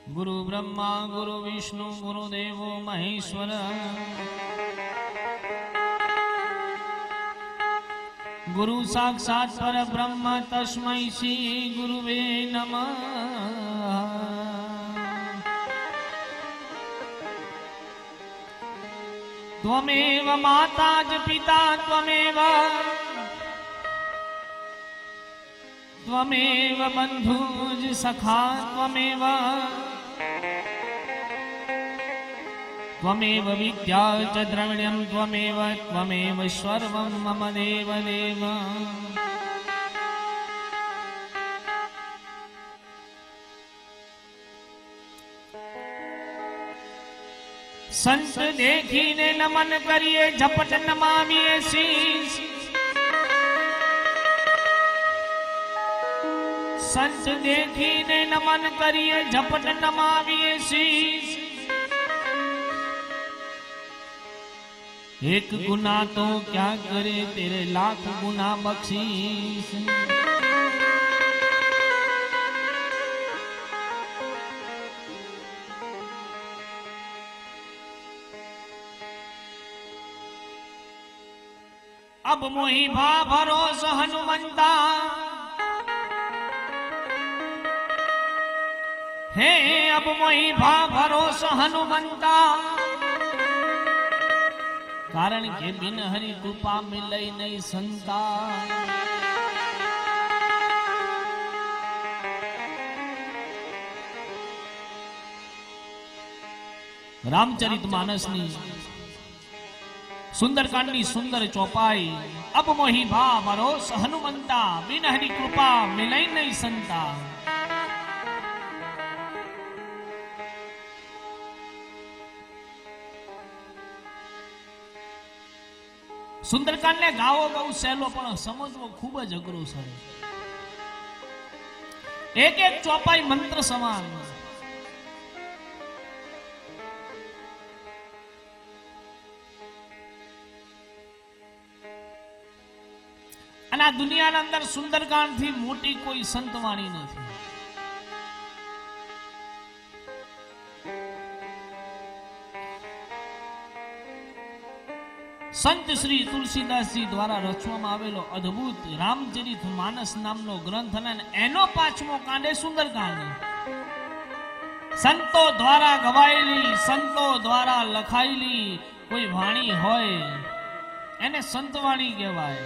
गुरु ब्रह्मा गुरु विष्णु गुरुदेवो महेश्वर। गुरु साक्षात् पर ब्रह्म तस्मै श्री गुरुवे नमः। त्वमेव माता च पिता त्वमेव बन्धुज सखा त्वमेव विद्या च द्रविण्यं त्वमेव सर्वं मम देव देव। संत देखीने नमन करिए झपट नमामिए शीश। संत देखीने नमन करिए झपट नमामिए शीश। एक गुना तो क्या करे तेरे लाख गुना बख्शीश। अब मोहि भा भरोस हनुमंता हे अब मोहि भा भरोस हनुमंता। कारण के बिन हरि कृपा मिले नहीं संता। रामचरितमानस नी सुंदरकांड नी सुंदर चौपाई। अब मोहि भा भरोस हनुमंता बिन हरि कृपा मिले नहीं संता। सुंदरकांड ने गावो बहु सहेलो पण समजवो खूब ज अघरो छे। एक एक चौपाई मंत्र समान। અને આ દુનિયાના અંદર સુંદરકાંડ થી મોટી કોઈ સંતવાણી નથી। संत श्री तुलसीदास जी द्वारा रचवामां आवेलो अद्भुत रामचरित मानस नामनो ग्रंथ अने एनो पांचमो कांड सुंदरकांड। संतो द्वारा गवायेली संतो द्वारा लखायेली कोई वाणी होय एने संतवाणी कहेवाय।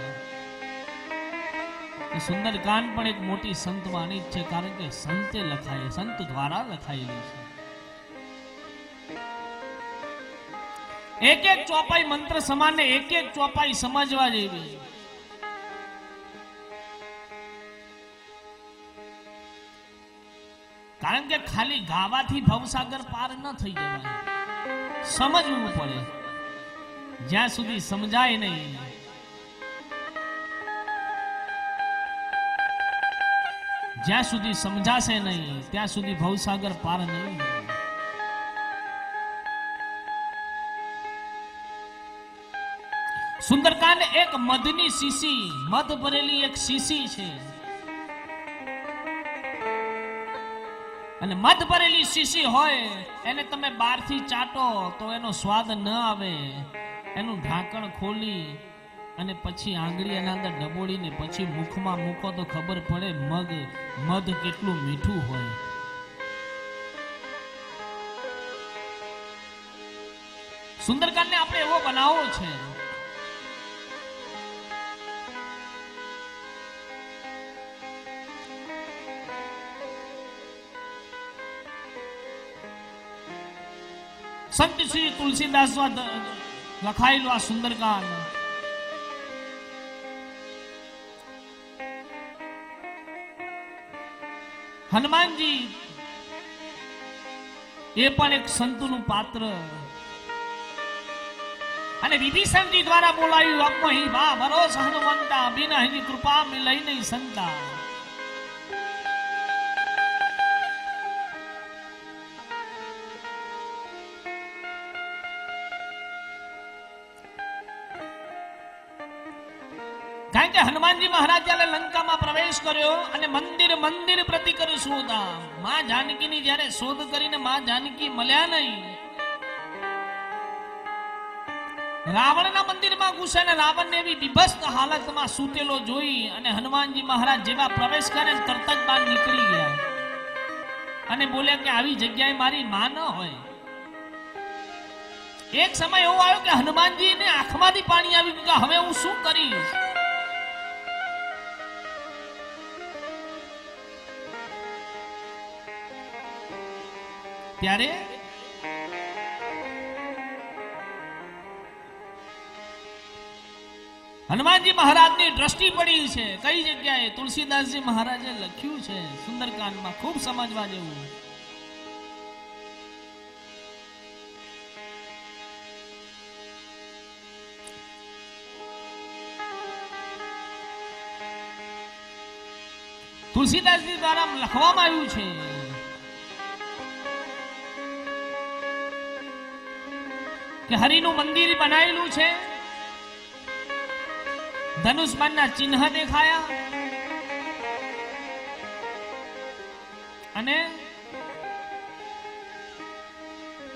सुंदरकांड पण एक मोटी संतवाणी छे कारण के संते लखाय संत द्वारा लखायेली छे। एक एक चौपाई मंत्र समान ने एक एक चौपाई समझवा जेवी। कारण के खाली गावाथी भवसागर पार न थई जवाय। समझवू पड़े। ज्यां सुधी समझाय नहीं ज्यां सुधी समझाशे नहीं त्यां सुधी भवसागर पार नहीं। सुंदरकांड एक मधनी शीशी मध भरेली एक शीशी छे। અને મધ ભરેલી શીશી હોય એને તમે બહારથી ચાટો તો એનો સ્વાદ ન આવે। એનું ઢાંકણ ખોલી અને પછી આંગળી એના અંદર ડબોડીને પછી મુખમાં મૂકો તો ખબર પડે મધ કેટલું મીઠું હોય। સુંદરકાંડને આપણે એવો બનાવવો છે संत श्री तुलसीदास लखायेलू आ सुंदरकांड हनुमान जी ये पण एक संतनु पात्र અને વિભીષણજી દ્વારા બોલાયું અપમહી વા ભરોસ હનુમંતા બિન હની કૃપા મિલઈ નહીં સંતા। કારણ કે હનુમાનજી મહારાજ જ્યારે લંકામાં પ્રવેશ કર્યો અને મંદિર મંદિર પ્રતિ કરી શોધા, માં જાનકીની જ્યારે શોધ કરીને માં જાનકી મળ્યા નહીં, રાવણના મંદિરમાં ઘૂસે ને રાવણને એવી વિભસ્ત હાલતમાં સૂતેલો જોઈ અને હનુમાનજી મહારાજ જેવા પ્રવેશ કરે તરત જ બહાર નીકળી ગયા અને બોલ્યા કે આવી જગ્યાએ મારી માં ન હોય. એક સમય એવો આવ્યો કે હનુમાનજીને આંખમાંથી પાણી આવી ગયું, હવે હું શું કરીશ. ત્યારે હનુમાનજી મહારાજની દ્રષ્ટિ પડી છે કઈ જગ્યાએ? તુલસીદાસજી મહારાજે લખ્યું છે સુંદરકાંડમાં, ખૂબ સમજવા જેવું. તુલસીદાસજી દ્વારા લખવામાં આવ્યું છે કે હરિનું મંદિર બનાવેલું છે, ધનુષબાણના ચિહ્ન દેખાયા અને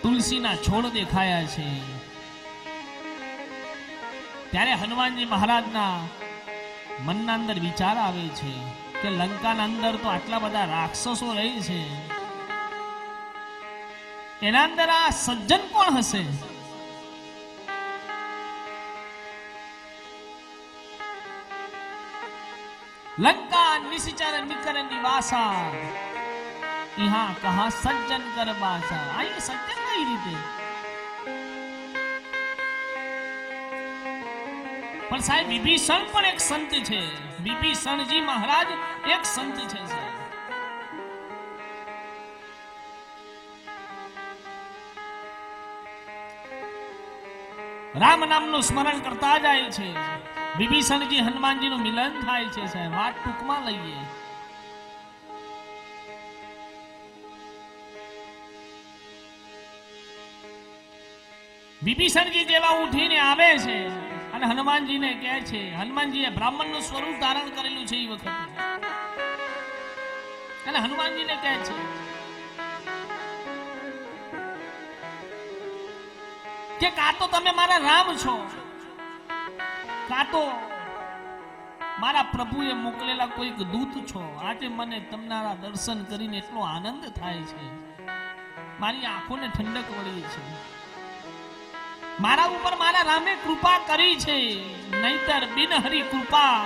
તુલસીના છોડ દેખાયા છે. ત્યારે હનુમાનજી મહારાજના મનના અંદર વિચાર આવે છે કે લંકાના અંદર તો આટલા બધા રાક્ષસો રહે છે, એના અંદર આ સજ્જન કોણ હશે? लंका निश्चर निकर निवासा यहाँ कहा सज्जन कर बासा. आई सज्जन कई રીતે? પણ સાહેબ વિભીષણ પણ એક સંત છે. વિભીષણજી મહારાજ એક સંત છે સાહેબ. રામ નામનું સ્મરણ કરતા જાય છે. વિભીષણજી હનુમાનજીનું મિલન થાય છે સાહેબ. વાત ટૂંકમાં લઈએ. વિભીષણજી જેવા ઉઠીને આવે છે અને હનુમાનજીને કહે છે, હનુમાનજીએ બ્રાહ્મણનું સ્વરૂપ ધારણ કરેલું છે એ વખતે, અને હનુમાનજીને કહે છે કે કાં તો તમે મારા રામ છો, કાં તો મારા પ્રભુએ મોકલેલા કોઈક દૂત છો. આજે મને તમારા દર્શન કરીને એટલો આનંદ થાય છે, મારી આંખોને ઠંડક વળી છે. મારા ઉપર મારા રામે કૃપા કરી છે, નહીતર બિન હરી કૃપા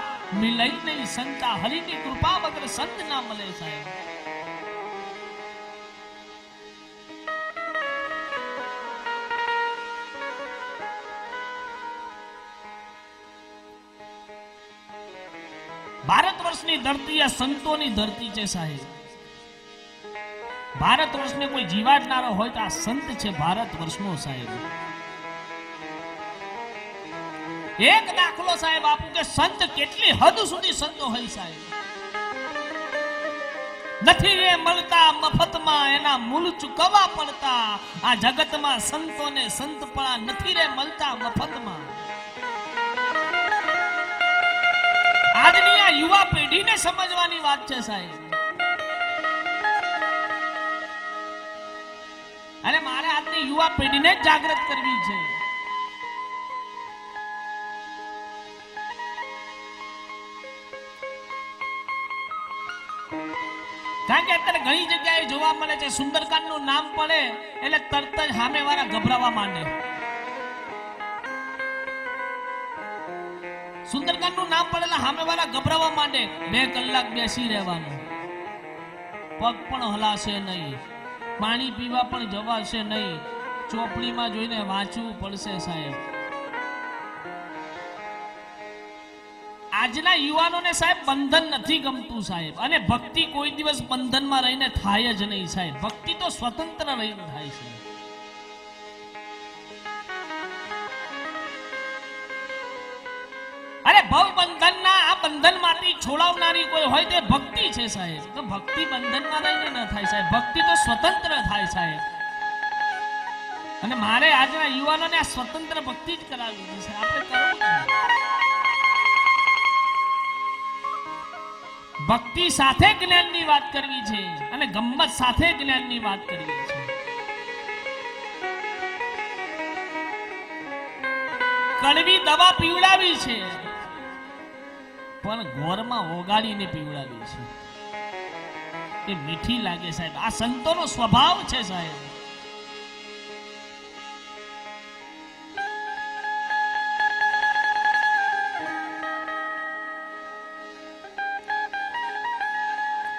મિલઈ નહીં સંતા. હરિની કૃપા વગર સંત ના મળે સાહેબ. ભારત વર્ષની ધરતી આ સંતોની ધરતી છે સાહેબ. ભારત વર્ષને કોઈ જીવાડનારો હોય તો આ સંત છે ભારત વર્ષનો સાહેબ. એક દાખલો સાહેબ આપું કે સંત કેટલી હદ સુધી સંતો હોય સાહેબ. નથી રે મળતા મફતમાં એના મૂળ ચૂકવવા પડતા. આ જગતમાં સંતોને સંતપણા નથી રે મળતા મફતમાં. આજની આ યુવા પેઢીને સમજવાની વાત છે સાહેબ. અને મારે આજની યુવા પેઢીને જ જાગૃત કરવી છે. કારણ કે અત્યારે ઘણી જગ્યાએ જોવા મળે છે, સુંદરકાંડ નું નામ પડે એટલે તરત જ સામેવાળા ગભરાવા માંડે. સુંદરકાંડ નું નામ પડેલા સામેવાળા ગભરાવા માંડે. 2 કલાક બેસી રહેવાનું, પગ પણ હલાશે નહીં, પાણી પીવા પણ જવાશે નહીં, ચોપડીમાં જોઈને વાંચવું પડશે સાહેબ. આજના યુવાનોને સાહેબ બંધન નથી ગમતું સાહેબ. અને ભક્તિ કોઈ દિવસ બંધનમાં રહીને થાય જ નહીં સાહેબ. ભક્તિ તો સ્વતંત્ર રહીને થાય છે. અરે ભવ બંધનના આ બંધનમાંથી છોડાવનારી કોઈ હોય તે ભક્તિ છે સાહેબ. તો ભક્તિ બંધનમાં રહીને ન થાય સાહેબ. ભક્તિ તો સ્વતંત્ર થાય સાહેબ. અને મારે આજના યુવાનોને આ સ્વતંત્ર ભક્તિ જ કરાવવી છે. આપણે કરવું ભક્તિ સાથે જ્ઞાનની વાત કરવી છે અને ગમ્મત સાથે જ્ઞાનની વાત કરવી છે. કડવી દવા પીવડાવી છે પણ ગોરમાં ઓગાળીને પીવડાવી છે. એ મીઠી લાગે સાહેબ. આ સંતોનો સ્વભાવ છે સાહેબ.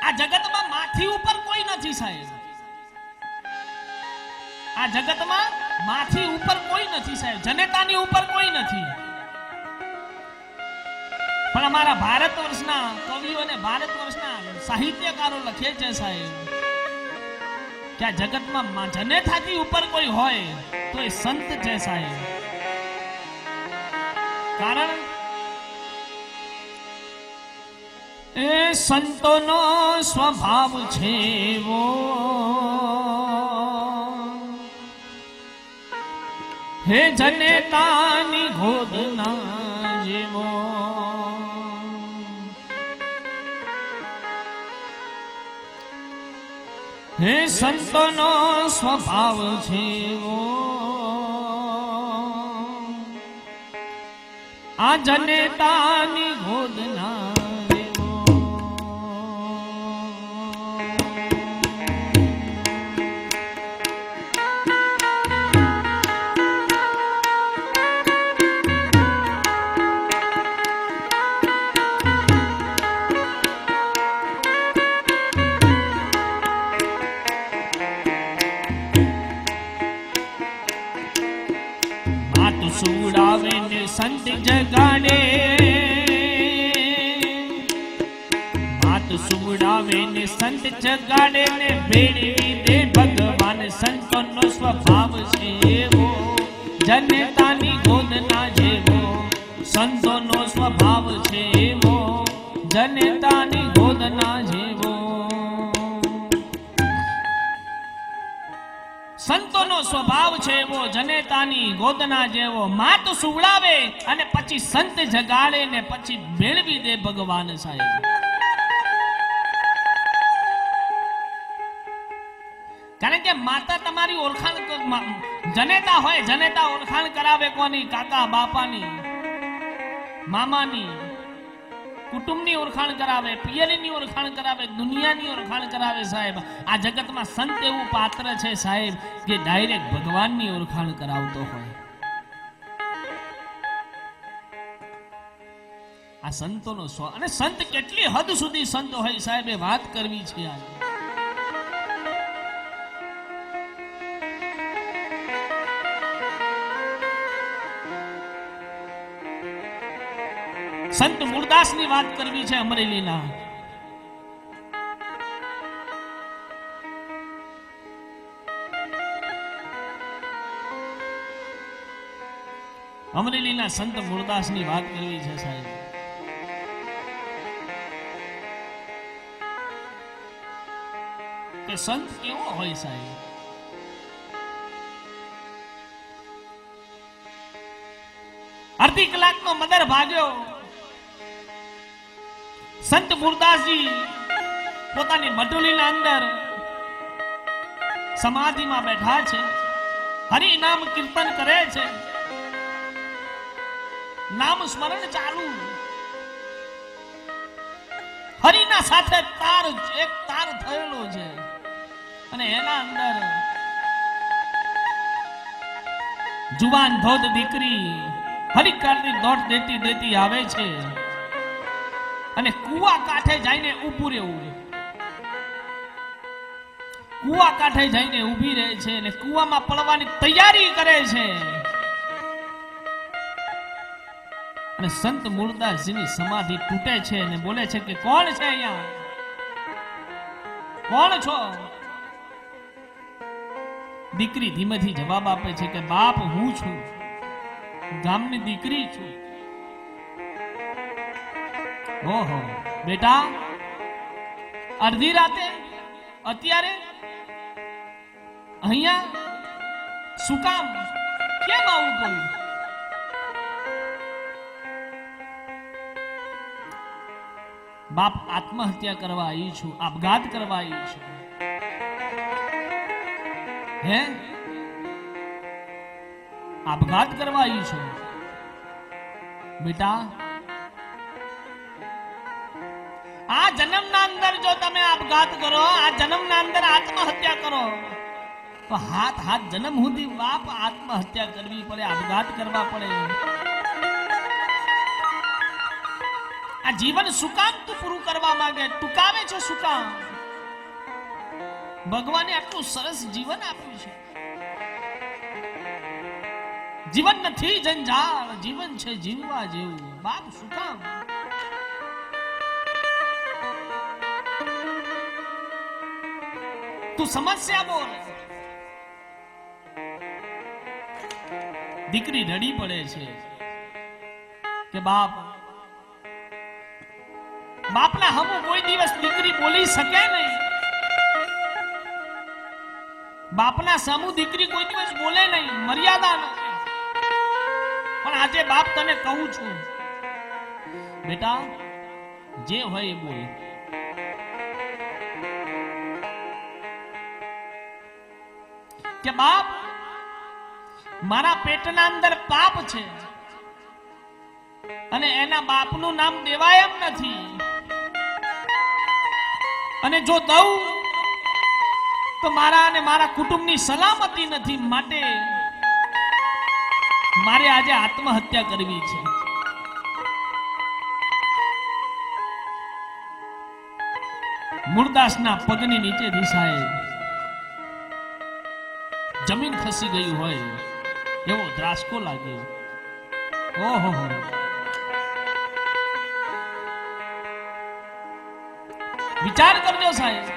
આ જગતમાં માથી ઉપર કોઈ નથી સાહેબ. આ જગતમાં માથી ઉપર કોઈ નથી સાહેબ. જનેતાની ઉપર કોઈ નથી. પણ અમારા ભારત વર્ષના કવિઓ અને ભારત વર્ષના સાહિત્યકારો લખે છે સાહેબ કે આ જગતમાં જનેતાથી ઉપર કોઈ હોય તો એ સંત છે સાહેબ. કારણ એ સંતોનો સ્વભાવ છે એવો હે જનેતાની ગોદના જેવો. હે સંતોનો સ્વભાવ છે એવો આ જનેતાની ગોદના. સુડાવે ને સંત જગાડે, માત સુડાવે ને સંત જગાડે ને ભેળવી દે ભગવાન. સંતોનો સ્વભાવ છે એવો જનતાની ગોદના જેવો. સંતોનો સ્વભાવ છે એવો જનતાની ગોદના જેવો. સંતોનો સ્વભાવ છે એવો જનેતાની ગોદના જેવો. માત સુવડાવે અને પછી સંત જગાડે ને પછી મેળવી દે ભગવાન સાહેબ. કારણ કે માતા તમારી ઓળખાણ, જનેતા હોય જનેતા ઓળખાણ કરાવે કોની? કાકા બાપાની, મામાની, કુટુંબની ઓળખાણ કરાવે, પિયરીની ઓળખાણ કરાવે, દુનિયાની ઓળખાણ કરાવે સાહેબ. આ જગતમાં સંત એવું પાત્ર છે સાહેબ કે ડાયરેક્ટ ભગવાનની ઓળખાણ કરાવતો હોય. આ સંતોનો સ્વ. અને સંત કેટલી હદ સુધી સંત હોય સાહેબ એ વાત કરવી છે આજે. સંત મૂળદાસની વાત કરવી છે અમરેલીના. અમરેલીના સંત મૂળદાસની વાત કરવી છે સાહેબ. કે સંત કેવો હોય સાહેબ? અડધી કલાકનો મદર ભાગ્યો. સંત મૂળદાસજી પોતાની મઢુલીના અંદર સમાધિમાં બેઠા છે, હરિ નામ કીર્તન કરે છે, નામ સ્મરણ ચાલુ. હરિના સાથે એક તાર થયેલો છે અને એના અંદર જુવાન ધોધ દીકરી હરિકાળની દોટ દેતી દેતી આવે છે અને કુવા કાંઠે જઈને ઊભું રહેવું. કુવા કાંઠે જઈને ઊભી રહે છે અને કુવામાં પડવાની તૈયારી કરે છે. અને સંત મૂળદાસજીની સમાધિ તૂટે છે અને બોલે છે કે કોણ છે અહીંયા? કોણ છો? દીકરી ધીમેથી જવાબ આપે છે કે બાપ હું છું, ગામની દીકરી છું. ઓહો બેટા, અડધી રાતે અત્યારે અહીંયા શું કામ? કેમ આવું કર્યું? બાપ આત્મહત્યા કરવા આવી છું, આપઘાત કરવા આવી છું, હે આપઘાત કરવા આવી છું. બેટા આ જન્મના અંદર જો તમે આપઘાત કરો, આ જન્મના અંદર આત્મહત્યા કરો તો હાથ જન્મ સુધી બાપ આત્મહત્યા કરવી પડે, આપઘાત કરવા પડે. આ જીવન શું કામ તું પૂરું કરવા માંગે, ટૂંકાવે છે શું કામ? ભગવાને આટલું સરસ જીવન આપ્યું છે. જીવન નથી જંજાળ, જીવન છે જીવવા જેવું. બાપ શું કામ? તું સમસ્યા બોલ. દીકરી રડી પડે છે કે બાપના હમુ કોઈ દિવસ દીકરી બોલી શકે નહીં. બાપના સામુ દીકરી કોઈ દિવસ બોલે નહીં, મર્યાદા નથી. પણ આજે બાપ તને કહું છું, બેટા જે હોય એ બોલ. કે બાપ મારા પેટના અંદર પાપ છે અને એના બાપનું નામ દેવાય એમ નથી, અને જો દઉં તો મારા અને મારા કુટુંબની સલામતી નથી, માટે મારે આજે આત્મહત્યા કરવી છે. મૂળદાસના પગની નીચેથી સાહેબ જમીન ખસી ગયું હોય એવો ધ્રાસકો લાગ્યો. ઓહો, વિચાર કરજો સાહેબ.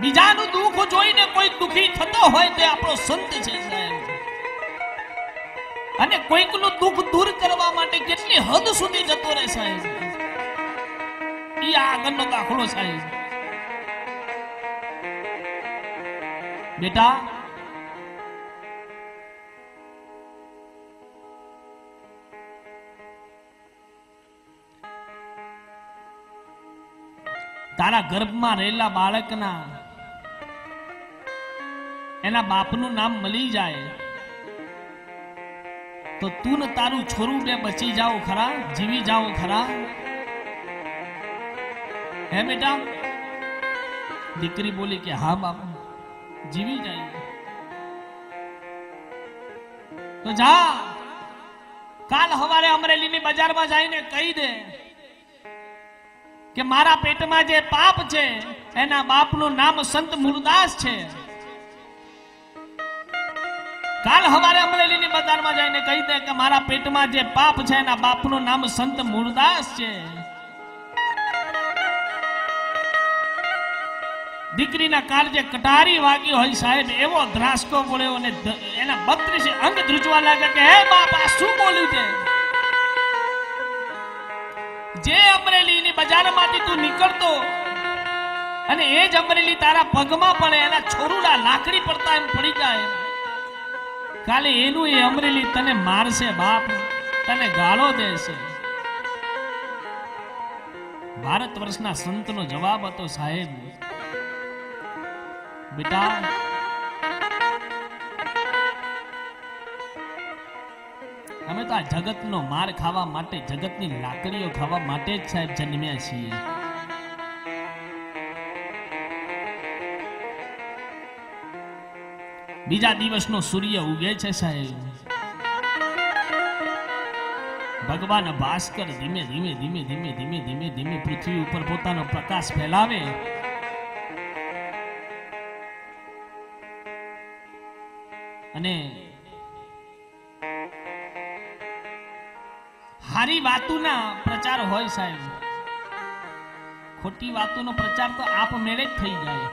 બીજાનું દુઃખ જોઈને કોઈ દુઃખી થતો હોય તે આપણો સંત છે સાહેબ. અને કોઈકનું દુઃખ દૂર કરવા માટે કેટલી હદ સુધી જતો રહે સાહેબ, એ આગળનો દાખલો સાહેબ. બેટા તારા ગર્ભમાં રહેલા બાળકના એના બાપનું નામ મળી જાય તો તું ને તારું છોરું બે બચી જાઓ ખરા, જીવી જાઓ ખરા, હે બેટા? દીકરી બોલી કે હા બાપા, જીવી જાય. તો જા કાલ સવારે અમરેલીની બજારમાં જઈને કહી દે કે મારા પેટમાં જે પાપ છે એના બાપનું નામ સંત મૂળદાસ છે. કાલ સવારે અમરેલીની બજારમાં જઈને કહી દે કે મારા પેટમાં જે પાપ છે એના બાપનું નામ સંત મૂળદાસ છે. દીકરીના કાળજે કટારી વાગી હોય સાહેબ, એવો ધ્રાસકો પડ્યો અને એના 32 અંગ ધ્રુજવા લાગે કે હે બાપ આ શું બોલ્યું છે? જે અમરેલીની બજારમાંથી તું નીકળતો અને એ જ અમરેલી તારા પગમાં પડે, એના છોરુડા લાકડી પડતા એમ પડી જાય, કાલે એનું એ અમરેલી તને મારશે બાપ, તને ગાળો દેશે. ભારત વર્ષના સંતનો જવાબ હતો સાહેબ, બેટા અમે તો આ જગતનો માર ખાવા માટે, જગતની લાકડીઓ ખાવા માટે જ સાહેબ જન્મ્યા છીએ. બીજા દિવસનો સૂર્ય ઉગે છે સાહેબ. ભગવાન ભાસ્કર ધીમે ધીમે ધીમે ધીમે ધીમે ધીમે ધીમે પૃથ્વી ઉપર પોતાનો પ્રકાશ ફેલાવે અને હારી વાતોના પ્રચાર હોય સાહેબ, ખોટી વાતોનો પ્રચાર તો આપમેળે જ થઈ જાય.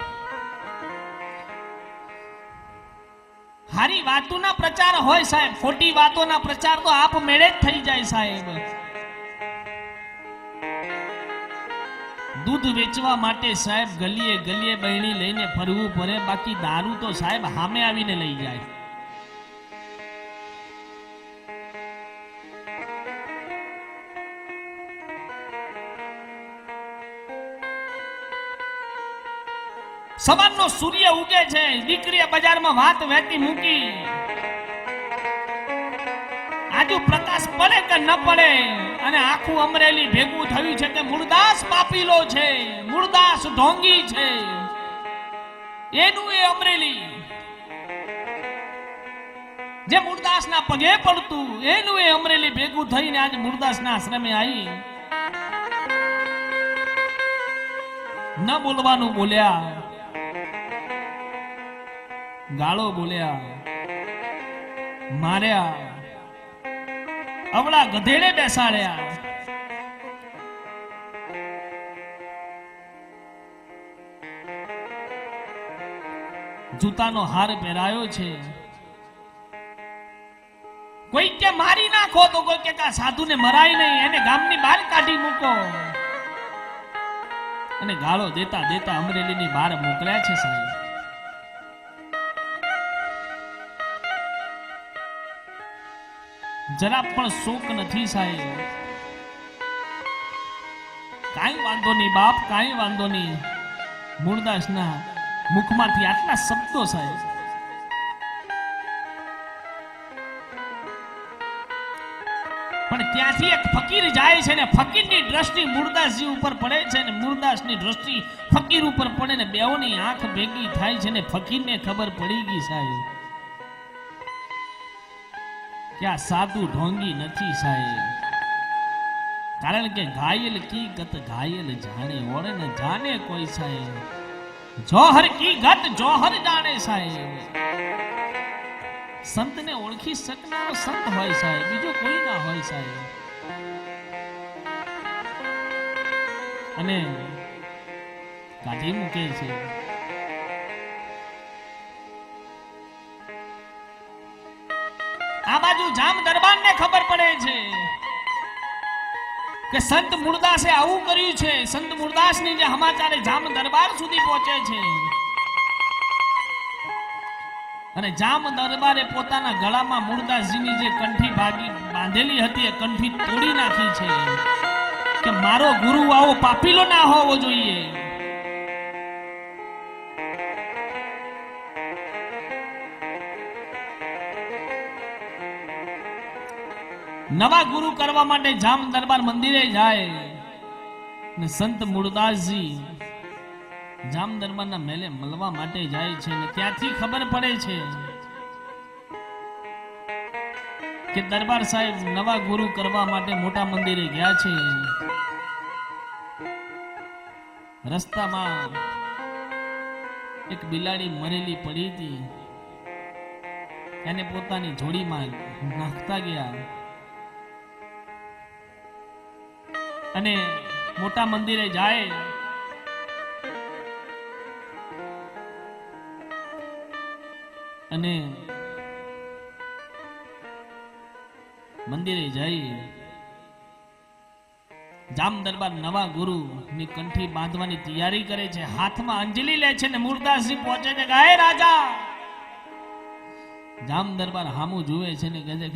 હારી વાતોના પ્રચાર હોય સાહેબ, ખોટી વાતોના પ્રચાર તો આપમેળે જ થઈ જાય સાહેબ. દૂધ વેચવા માટે સાહેબ ગલીએ ગલીએ બહેણી લઈને ફરવું પડે, બાકી દારૂ તો સાહેબ સામે આવીને લઈ જાય. સવારનો સૂર્ય ઉગે છે, દીકરીએ બજારમાં વાત વહેતી મૂકી, આજુ પ્રકાશ પડે કે ન પડે, અને આખું અમરેલી ભેગું થયું છે કે મૂળદાસ પાપીલો છે, મૂળદાસ ઢોંગી છે, એનું એ અમરેલી જે મૂળદાસના પગે પડતું, એનું એ અમરેલી ભેગું થઈને આજે મૂળદાસના આશ્રમે આવી. ન બોલવાનું બોલ્યા, ગાળો બોલ્યા, માર્યા, અવળા ગધેડે બેસાડ્યા. જૂતાનો હાર પહેરાયો છે. કોઈ કે મારી નાખો, તો કોઈ કે સાધુને મરાય નહીં, એને ગામની બહાર કાઢી મૂકો. અને ગાળો દેતા દેતા અમરેલીની બહાર મોકલ્યા છે સાહેબ. જરા પણ શોક નથી સાહેબ. કાંઈ વાંધો નહીં બાપ, કાંઈ વાંધો નહીં. મૂળદાસના મુખમાંથી આટલા શબ્દો સાહેબ. પણ ત્યાંથી એક ફકીર જાય છે ને ફકીરની દ્રષ્ટિ મૂળદાસજી ઉપર પડે છે ને મૂળદાસની દ્રષ્ટિ ફકીર ઉપર પડે ને બેઓની આંખ ભેગી થાય છે ને ફકીરને ખબર પડી ગઈ સાહેબ કે આ સાધુ ઢોંગી નથી સાહેબ. કારણ કે ઘાયલ કી ગત ઘાયલ જાણે, ઓળે ને જાણે કોઈ સાહેબ. જોહર કી ગત જોહર જાણે સાહેબ. સંતને ઓળખી શકનારો સંત હોય સાહેબ, બીજો કોઈ ના હોય સાહેબ. અને કાઢી મૂકે છે. આ બાજુ જામ દરબારને ખબર પડે છે કે સંત મૂળદાસે આવું કર્યું છે. સંત મૂળદાસની જે સમાચાર જામ દરબાર સુધી પહોંચે છે. અને જામ દરબારે પોતાના ગળામાં મૂળદાસજીની જે કંઠી બાંધેલી હતી એ કંઠી તોડી નાખી છે કે મારો ગુરુ આવો પાપીલો ના હોવો જોઈએ. નવા ગુરુ કરવા માટે જામ દરબાર મંદિરે જાય ને સંત મૂળદાસજી જામ દરબારના મેલે મળવા માટે જાય છે ને ત્યાંથી ખબર પડે છે કે દરબાર સાહેબ નવા ગુરુ કરવા માટે મોટા મંદિરે ગયા છે. રસ્તામાં એક બિલાડી મરેલી પડી હતી, એને પોતાની જોડીમાં નાખતા ગયા અને મોટા મંદિરે જાય. અને મંદિરે જઈ જામ દરબાર નવા ગુરુ ની કંઠી બાંધવાની તૈયારી કરે છે, હાથમાં અંજલિ લે છે ને મૂળદાસજી પહોંચે છે. ગાય રાજા જામ દરબાર હામું જુએ છે ને કહે છે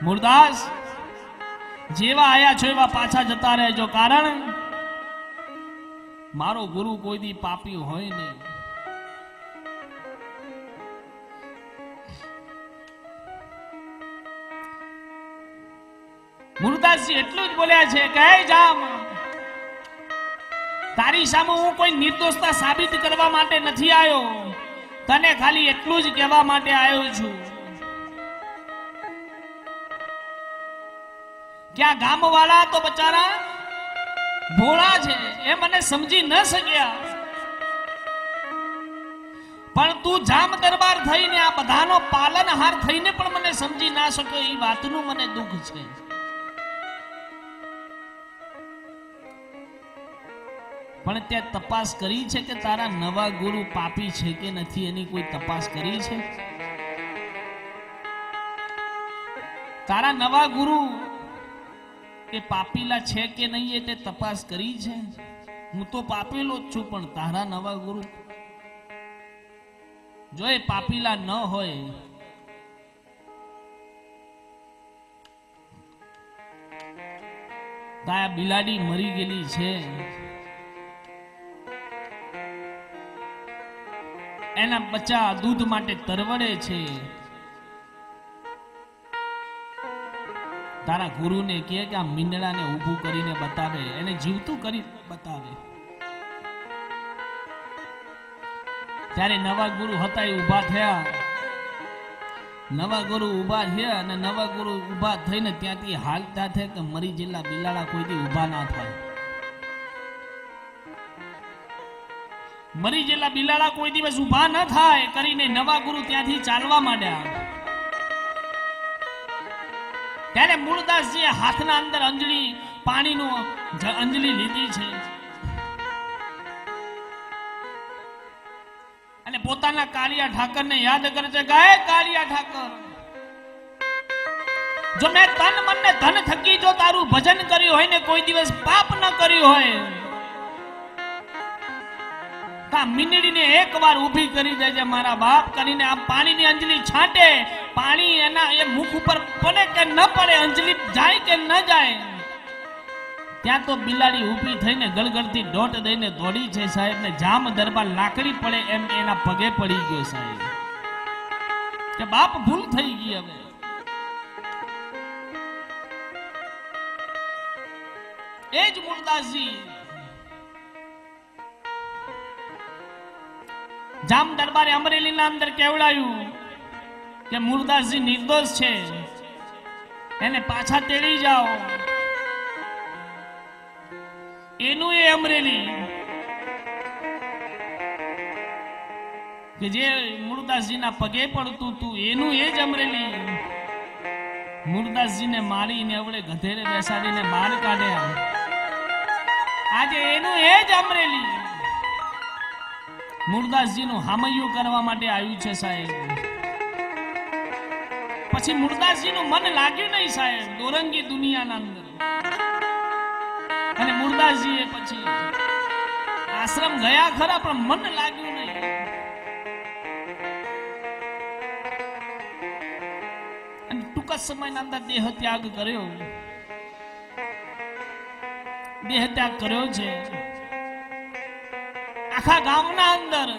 મૂળદાસ જેવા આયા છો એવા પાછા જતા રહેજો, કારણ મારો ગુરુ કોઈ દી પાપી હોય નહીં. મૂળદાસજી એટલું જ બોલ્યા છે કે જામ તારી સામે હું કોઈ નિર્દોષતા સાબિત કરવા માટે નથી આવ્યો, તને ખાલી એટલું જ કહેવા માટે આવ્યો છું કે આ ગામવાળા તો બચારા ભોળા છે, એ મને સમજી ન શક્યા, પણ તું જામ દરબાર થઈને આ બધાનો પાલનહાર થઈને પણ મને સમજી ના શક્યો, એ વાતનું મને દુઃખ છે. પણ ત્યાં તપાસ કરી છે કે તારા નવા ગુરુ પાપી છે કે નથી, એની કોઈ તપાસ કરી છે? તારા નવા ગુરુ એ પાપીલા છે કે નહીં એ તે તપાસ કરી છે? હું તો પાપીલો જ છું, પણ તારા નવા ગુરુ જો એ પાપીલા ન હોય તો આ બિલાડી મરી ગયેલી છે એના બચ્ચા દૂધ માટે તરવડે છે. તારા ગુરુને કહે કે આ મીંદડાને ઊભું કરીને બતાવે, એને જીવતું કરી બતાવે. ત્યારે નવા ગુરુ હતા એ ઊભા થયા. નવા ગુરુ ઊભા થયા અને નવા ગુરુ ઊભા થઈને ત્યાંથી હાલતા થયા કે મરી જેલા બિલાડા કોઈથી ઊભા ના થાય. મરી જેલા બિલાડા કોઈ દિવસ ઊભા ન થાય કરીને નવા ગુરુ ત્યાંથી ચાલવા માંડ્યા. ત્યારે મૂળદાસજીએ હાથના અંદર અંજળી પાણીનું અંજળી લીધી છે અને પોતાના કાળિયા ઠાકરને યાદ કરે છે કે હે કાળિયા ઠાકર, જો મેં તન મન ને ધન થકી જો તારું ભજન કર્યું હોય ને કોઈ દિવસ પાપ ન કર્યું હોય તા મીંદડીને એકવાર ઊભી કરી દેજે મારા બાપ કરીને. આ પાણીની અંજલી છાંટે, પાણી એના એ મુખ ઉપર પડે કે ન પડે, અંજલી જાય કે ન જાય, ત્યાં તો બિલાડી ઊભી થઈને ગળગળથી દોટ દઈને દોડી છે સાહેબ ને જામ દરબાર લાકડી પડે એમ એના પગે પડી ગયો સાહેબ કે બાપ ભૂલ થઈ ગઈ. હવે એ જ મૂળદાસજી જામ દરબારે અમરેલીના અંદર કેવડાયું કે મૂળદાસજી નિર્દોષ છે, એને પાછા તેડી જાઓ. એનું એ અમરેલી કે જે મૂળદાસજીના પગે પડતું તું, એનું એ જ અમરેલી મૂળદાસજીને મારીને અવળે ગધેડે બેસાડીને બહાર કાઢ્યા. આજે એનું એ જ અમરેલી મૂળદાસજીનું હામૈયું કરવા માટે આવ્યું છે સાહેબ. પછી મૂળદાસજીનું મન લાગ્યું નહીં સાહેબ દોરંગી દુનિયાના અંદર. અને મૂળદાસજીએ પછી આશ્રમ ગયા ખરા પણ મન લાગ્યું નહીં. અને ટૂંક જ સમયના અંદર દેહ ત્યાગ કર્યો. દેહ ત્યાગ કર્યો છે. આખા ગામના અંદર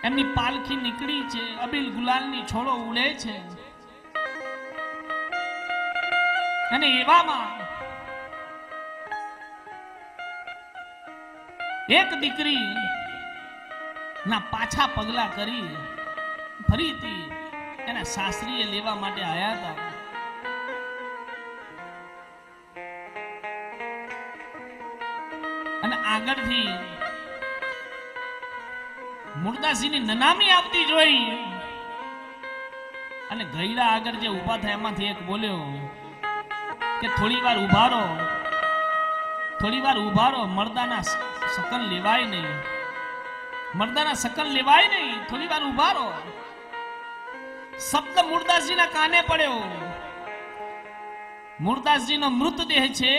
એમની પાલખી નીકળી છે, અબીલ ગુલાલની છોડો ઉડે છે. અને એવામાં એક દીકરી ના પાછા પગલા કરી ફરીથી એના સાસરીએ લેવા માટે આવ્યા હતા. અને આગળથી મૂળદાસજીની નનામી આપતી જોઈ અને ગયડા આગળ જે ઊભા થયા એમાંથી એક બોલ્યો કે થોડી વાર ઉભા રહો, થોડી વાર ઉભા રહો, મર્દાના શકન લેવાય નહીં, મર્દાના શકન લેવાય નહીં, થોડી વાર ઉભા રહો. શબ્દ મૂળદાસજીના કાને પડ્યો. મૂળદાસજીનો મૃતદેહ છે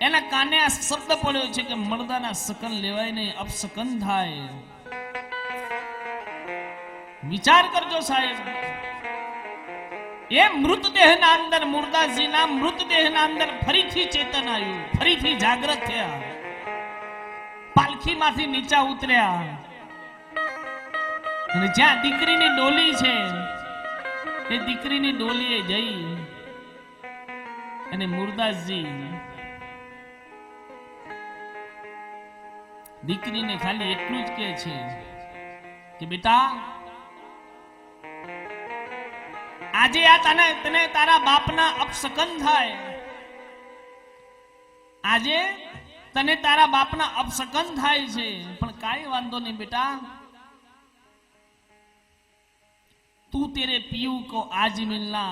એના કાને આ શબ્દ પડ્યો છે કે મર્દાના શકન લેવાય નહીં, અપશકન થાય. વિચાર કરજો સાહેબ. એ મૃતદેહના અંદર મૂળદાસજીના મૃતદેહના અંદર ફરીથી ચેતન આવ્યું, ફરીથી જાગૃત થયા, પાલખીમાંથી નીચા ઉતર્યા અને જ્યાં દીકરીની ડોલી છે એ દીકરીની ડોલીએ જઈ અને મૂળદાસજી દીકરીને ખાલી એટલું જ કહે છે કે બેટા આજે આ તને તારા બાપના અપશકન થાય, આજે તને તારા બાપના અપશકન થાય છે, પણ કાઈ વાંધો નહીં બેટા, तू तेरे पीयू को आज मिलना,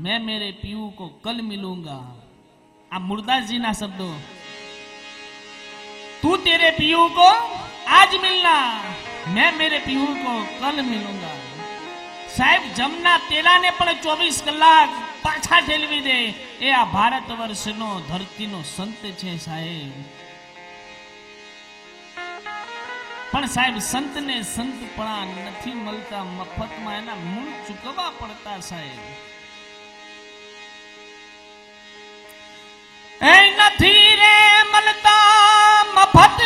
मैं मेरे पीयू को कल मिलूंगा. आ मुर्दास जी ना शब्दो. तू तेरे पीयू को आज मिलना, मैं मेरे पीयू को कल मिलूंगा. साहेब जमना तेला ने पण 24 કલાક પાછા ઠેલવી દે એ આ ભારત વર્ષનો ધરતીનો સંત છે સાહેબ. પણ સાહેબ સંતને સંતપણા નથી મળતા, મફતમાં એના મૂળ ચૂકવવા પડતા સાહેબ. એ નથી રે મળતા મફત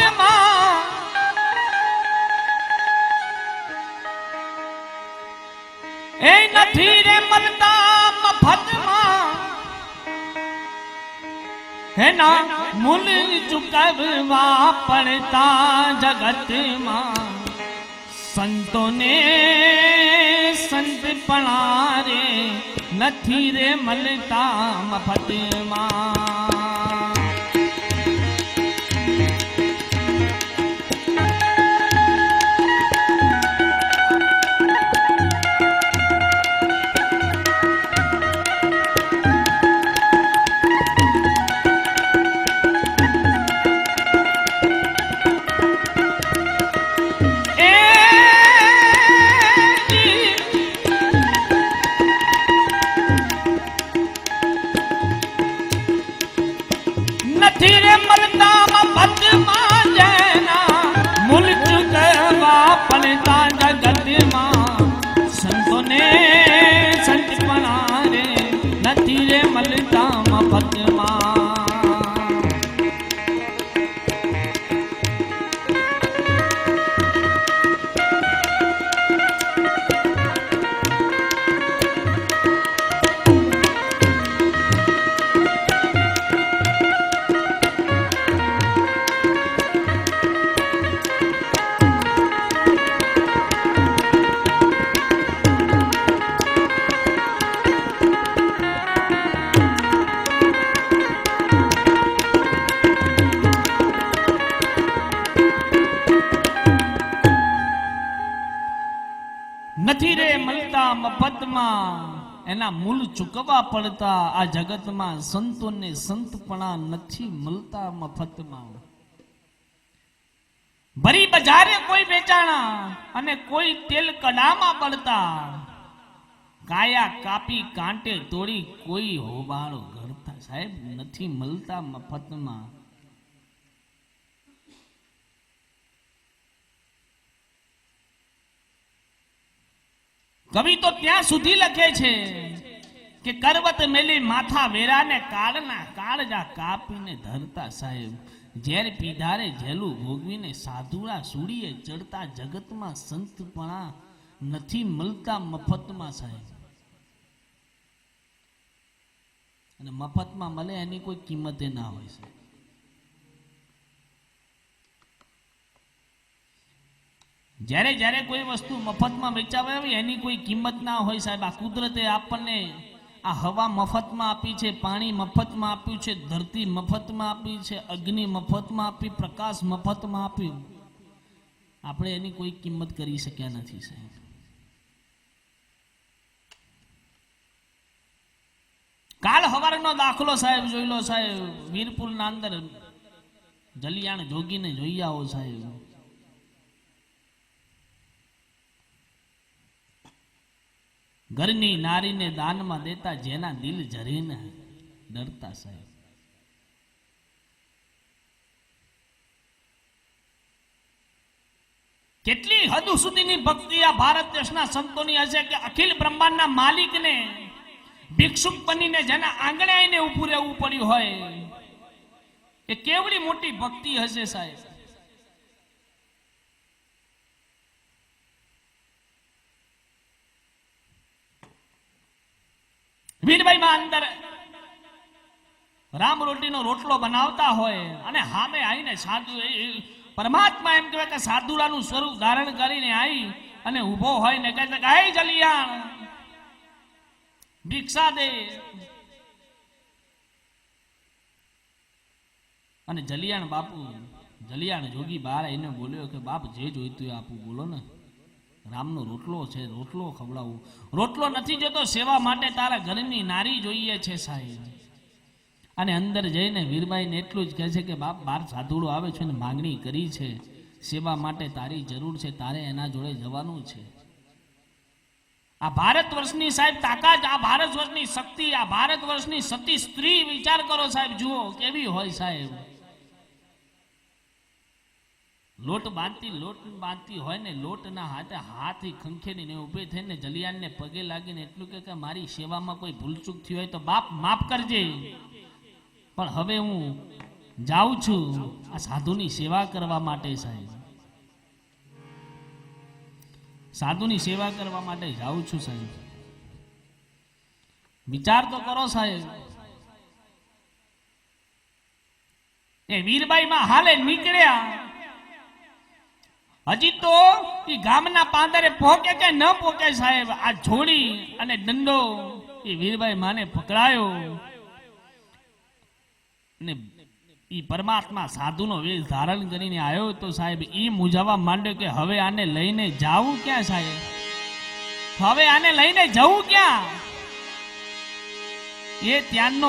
નથી રે મળતા મફતમાં હેના મૂલ ચૂકવવા પડતા જગતમાં સંતોને સંતપણા રે નથી રે મળતા મફતમાં નથી રે મળતા મફતમાં જેના મૂલ ચૂકવવા પડતા જગતમાં સંતોને સંતપણા રે નથી રે મળતા મફતમાં નથી રે મળતા મફતમાં એના મૂળ ચૂકવવા પડતા આ જગતમાં સંતોને સંતપણા નથી મળતા મફતમાં ભરી બજારે કોઈ વેચાણા અને કોઈ તેલ કડામાં પડતા કાયા કાપી કાંટે તોડી કોઈ હોબાળો ઘડતા સાહેબ નથી મળતા મફતમાં કવિ તો ત્યાં સુધી લખે છે કે કરવત મેલી માથા વેરાને કાળના કાળજા કાપીને ધરતા સાહેબ ઝેર પીધારે ઝેલું ભોગવીને સાધુડા સુડીએ ચડતા જગતમાં સંતપણા નથી મળતા મફતમાં સાહેબ અને મફતમાં મળે એની કોઈ કિંમતે ના હોય સાહેબ જ્યારે જ્યારે કોઈ વસ્તુ મફતમાં વેચાવાય હોય એની કોઈ કિંમત ના હોય સાહેબ આ કુદરતે આપણને આ હવા મફતમાં આપી છે પાણી મફતમાં આપ્યું છે ધરતી મફતમાં આપી છે અગ્નિ મફતમાં આપી પ્રકાશ મફતમાં આપ્યું આપણે એની કોઈ કિંમત કરી શક્યા નથી સાહેબ કાલ હવારનો દાખલો સાહેબ જોઈ લો સાહેબ વીરપુરના અંદર જલિયાણ જોગીને જોઈ આવો સાહેબ ઘરની નારીને દાનમાં દેતા જેના દિલ જરીને ડરતા સાહેબ કેટલી હદ સુધીની ભક્તિ આ ભારત દેશના સંતોની હશે કે અખિલ બ્રહ્માંડના માલિકને ભિક્ષુક બનીને જેના આંગણે આવીને ઊભું રહેવું પડ્યું હોય એ કેવડી મોટી ભક્તિ હશે સાહેબ વીરભાઈ માં અંદર રામ રોટીનો રોટલો બનાવતા હોય અને હામે આવીને સાધુ પરમાત્મા એમ કહેવાય કે સાધુડાનું સ્વરૂપ ધારણ કરીને આવી અને ઊભો હોય ને કહે છે કે હે જલિયાણ ભિક્ષા દે અને જલિયાણ બાપુ જલિયાણ જોગી બહાર આવીને બોલ્યો કે બાપ જે જોઈતું આપું બોલો ને રામનો રોટલો છે રોટલો ખવડાવું રોટલો નથી જોતો સેવા માટે તારા ઘરની નારી જોઈએ છે સાહેબ અને અંદર જઈને વીરબાઈને એટલું જ કહે છે કે બાપ બાર સાધુડો આવે છે ને માંગણી કરી છે સેવા માટે તારી જરૂર છે તારે એના જોડે જવાનું છે આ ભારત વર્ષની સાહેબ તાકાત આ ભારત વર્ષની શક્તિ આ ભારત વર્ષની સતી સ્ત્રી વિચાર કરો સાહેબ જુઓ કેવી હોય સાહેબ લોટ બાંધતી હોય ને લોટ ના હાથે હાથી ખંખેરીને ઊભી થઈને જલિયાણને પગે લાગીને એટલું કે મારી સેવામાં કોઈ ભૂલચૂક થઈ હોય તો બાપ માફ કરજે પણ હવે હું જાઉં છું આ સાધુની સેવા કરવા માટે સાહેબ સાધુની સેવા કરવા માટે જાઉં છું સાહેબ વિચાર તો કરો સાહેબ. એ વીરબાઈ માં હાલે નીકળ્યા, હજી તો એ ગામના પાંદરે પહોંચે કે ન પહોંચે સાહેબ, આ જોડી અને દંડો એ વીરબાઈ માને પકડાયો ને ઈ પરમાત્મા સાધુનો વેશ ધારણ કરીને આવ્યો તો સાહેબ ઈ મૂંઝાવા માંડ્યો કે હવે આને લઈને જાવું ક્યાં સાહેબ, હવે આને લઈને જવું ક્યાં. એ ત્યાંનો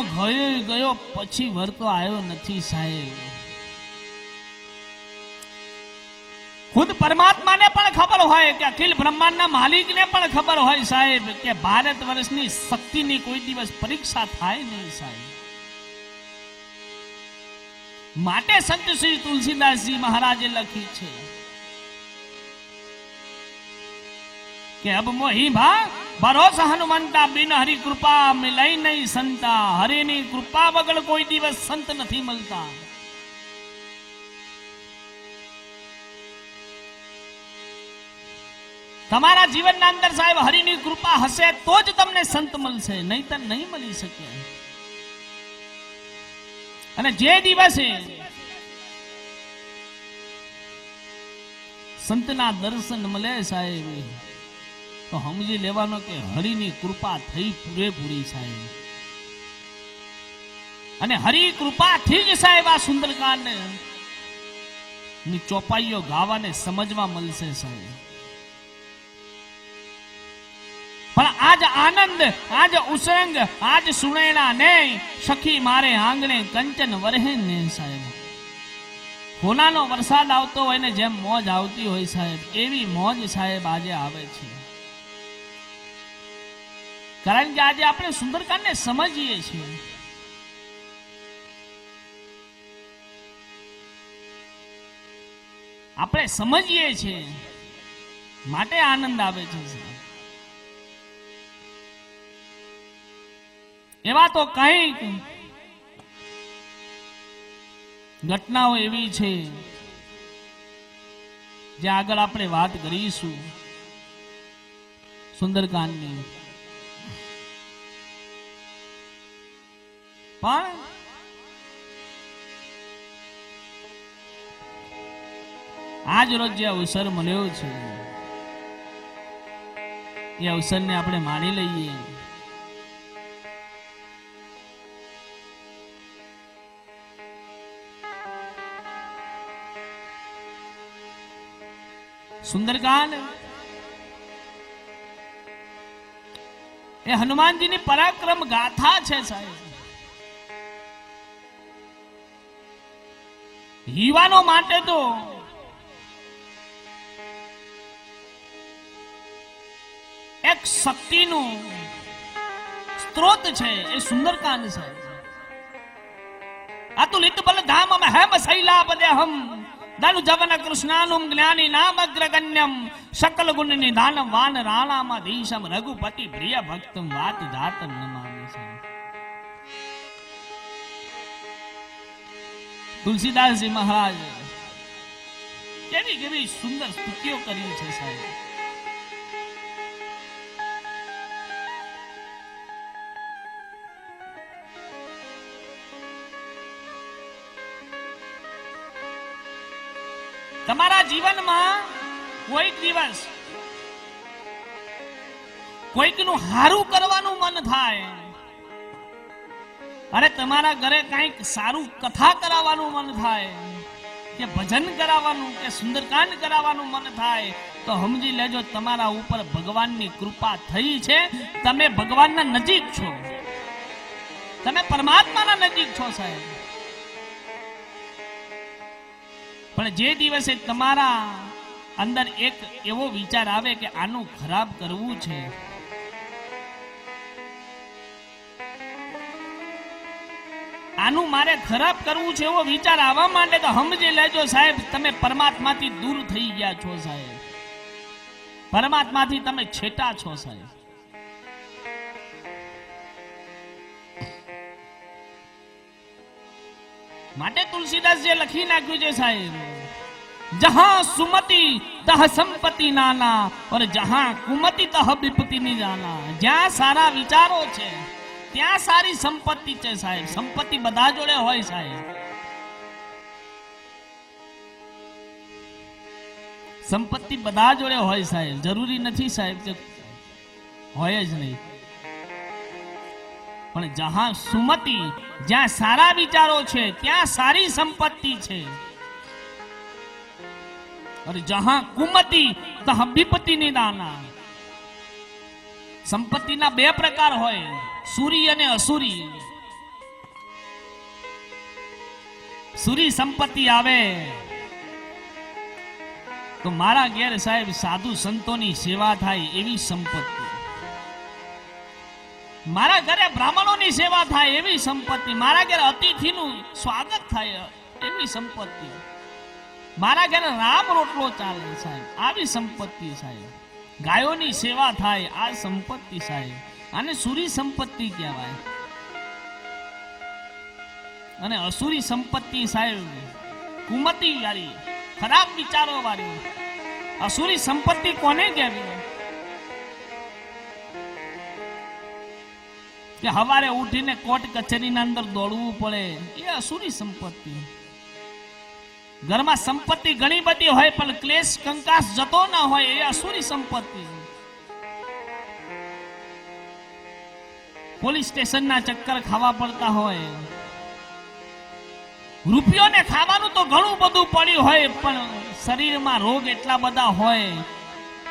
ગયો પછી વળતો આવ્યો નથી સાહેબ. ખુદ પરમાત્માને પણ ખબર હોય કે અખિલ બ્રહ્માંડના માલિકને પણ ખબર હોય સાહેબ કે ભારત વર્ષની શક્તિની કોઈ દિવસ પરીક્ષા થાય નહીં સાહેબ. માટે સંત શ્રી તુલસીદાસજી મહારાજે લખી છે કે અબ મોહી ભા ભરોસા હનુમંતા બિન હરી કૃપા મિલઈ નહીં સંતા. હરિની કૃપા વગર કોઈ દિવસ સંત નથી મળતા. તમારા જીવનના અંદર સાહેબ હરિની કૃપા હશે તો જ તમને સંત મળશે, નહીતર નહીં મળી શકે. અને જે દિવસે સંતના દર્શન મળે સાહેબ તો સમજી લેવાનો કે હરિની કૃપા થઈ પૂરેપૂરી સાહેબ. અને હરિ કૃપાથી જ સાહેબ આ સુંદરકાંડ ની ચોપાઈઓ ગાવાને સમજવા મળશે સાહેબ. પણ આજ આનંદ, આજ ઉસંગ, આજ સુણેણા ને સખી મારે આંગણે કંચન વરહે ને સાહેબ. હોનાનો વરસાદ આવતો હોય ને જેમ મોજ આવતી હોય સાહેબ, એવી મોજ સાહેબ આજે આવે છે. કારણ કે આજે આપણે સુંદરકાંડને સમજીએ છીએ. આપણે સમજીએ છીએ માટે આનંદ આવે છે. એવા તો કંઈક ઘટનાઓ એવી છે જે આગળ આપણે વાત કરીશું સુંદરકાંડની. પણ આજ રોજ જે અવસર મળ્યો છે એ અવસરને આપણે માણી લઈએ. સુંદરકાંડ એ હનુમાનજીની પરાક્રમ ગાથા છે સાહેબ. યુવાનો માટે તો એક શક્તિનું સ્ત્રોત છે એ સુંદરકાંડ છે. અતુલિત બલ ધામ હેમ શૈલા પદે હમ દાનુ જવન કૃષ્ણાનુમ જ્ઞાની નામ અગ્રગણ્યમ સકલ ગુણ નિધાન વાન રાણામાં ધીશમ રઘુપતિ પ્રિય ભક્તમ વાત જાતમ નમામિ છે. તુલસીદાસજી મહારાજ કેવી કેવી સુંદર સ્તુતિઓ કરી છે સાહેબ. તમારા જીવનમાં કોઈક દિવસ કોઈકનું હારું કરવાનું મન થાય, અરે તમારા ઘરે કંઈક સારું કથા કરાવવાનું મન થાય કે ભજન કરાવવાનું કે સુંદરકાંડ કરાવવાનું મન થાય તો સમજી લેજો તમારા ઉપર ભગવાનની કૃપા થઈ છે. તમે ભગવાનના નજીક છો, તમે પરમાત્માના નજીક છો સાહેબ. પણ જે દિવસે તમારા અંદર એક એવો વિચાર આવે કે આનું ખરાબ કરવું છે, આનું મારે ખરાબ કરવું છે એવો વિચાર આવવા માંડે તો સમજી લેજો સાહેબ તમે પરમાત્માથી દૂર થઈ ગયા છો સાહેબ. પરમાત્માથી તમે છેટા છો સાહેબ. માટે તુલસીદાસ જે લખી નાખ્યું છે સાહેબ, જહાં સુમતિ તહ સંપત્તિ નાના और जहां कुमति तह विपत्ति नहीं जाना. જ્યાં સારા વિચારો છે ત્યાં સારી સંપત્તિ છે સાહેબ. સંપત્તિ બધા જોડે હોય સાહેબ. સંપત્તિ બધા જોડે હોય સાહેબ. જરૂરી નથી સાહેબ કે હોય જ નહીં. પણ જહાં સુમતિ, જ્યાં સારા વિચારો છે ત્યાં સારી સંપત્તિ છે. और जहां कुमति तहां विपत्ति निदाना. संपत्तिना બે પ્રકાર હોય, સુરી અને અસુરી. સુરી સંપત્તિ આવે તો મારા ઘેર સાહેબ સાધુ સંતોની સેવા થાય એવી સંપત્તિ, મારા ઘરે બ્રાહ્મણોની સેવા થાય એવી સંપત્તિ, મારા ઘરે અતિથિનું સ્વાગત થાય એવી સંપત્તિ, મારા ઘરે રામ રોટલો ચાલે સાહેબ આવી સંપત્તિ સાહેબ, ગાયોની સેવા થાય આ સંપત્તિ સાહેબ. આને સુરી સંપત્તિ કહેવાય. અને અસુરી સંપત્તિ સાહેબ કુમતિ વાળી, ખરાબ વિચારો વાળી. અસુરી સંપત્તિ કોને કહેવી? કે હવારે ઉઠીને કોર્ટ કચેરીના અંદર દોડવું પડે એ અસુરી સંપત્તિ. ઘરમાં સંપત્તિ ઘણી બધી હોય પણ ક્લેશ કંકાસ જતો ના હોય એ અસુરી સંપત્તિ. પોલીસ સ્ટેશનના ચક્કર ખાવા પડતા હોય, રૂપિયોને ખાવાનું તો ઘણું બધું પડ્યું હોય પણ શરીરમાં રોગ એટલા બધા હોય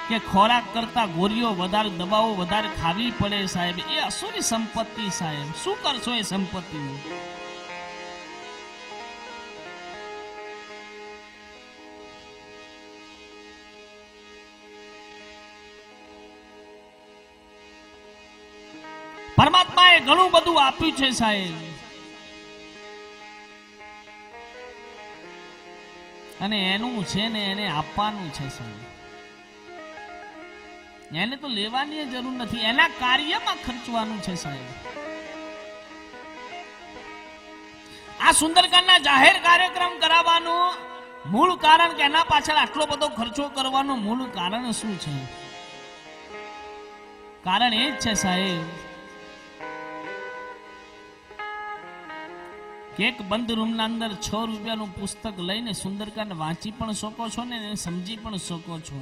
કે ખોરાક કરતા ગોળીઓ વધારે, દવાઓ વધારે ખાવી પડે સાહેબ. એ અસુરી સંપત્તિ સાહેબ. શું કરશો એ સંપત્તિનું? પરમાત્માએ ઘણું બધું આપ્યું છે સાહેબ, અને એનું છે ને એને આપવાનું છે સાહેબ. એને તો લેવાની જરૂર નથી, એના કાર્યમાં ખર્ચવાનું છે સાહેબ. આ સુંદરકાંડના જાહેર કાર્યક્રમ કરાવવાનું મૂળ કારણ કે એના પાછળ આટલો બધો ખર્ચો કરવાનું મૂળ કારણ શું છે? કારણ એ જ છે સાહેબ કે એક બંધ રૂમના અંદર 6 રૂપિયાનું પુસ્તક લઈને સુંદરકાંડ વાંચી પણ શકો છો ને સમજી પણ શકો છો.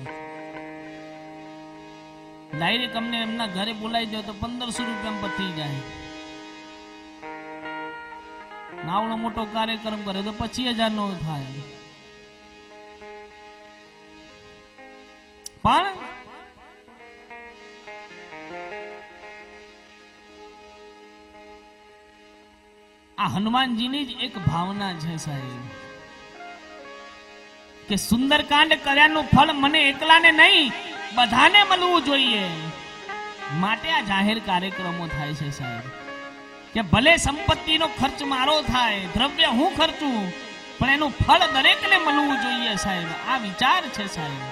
ડાયરેક્ટ અમને એમના ઘરે બોલાવી દો તો 1500 રૂપિયામાં પતી જાય. નાવડો મોટો કાર્યક્રમ કરે તો 25,000 નો થાય. પણ આ હનુમાનજીની જ એક ભાવના છે સાહેબ કે સુંદરકાંડ કર્યાનું ફળ મને એકલાને નહીં બધાને મળવું જોઈએ. માટે આ જાહેર કાર્યક્રમો થાય છે સાહેબ કે ભલે સંપત્તિનો ખર્ચ મારો થાય, દ્રવ્ય હું ખર્ચું, પણ એનું ફળ દરેકને મળવું જોઈએ સાહેબ. આ વિચાર છે સાહેબ.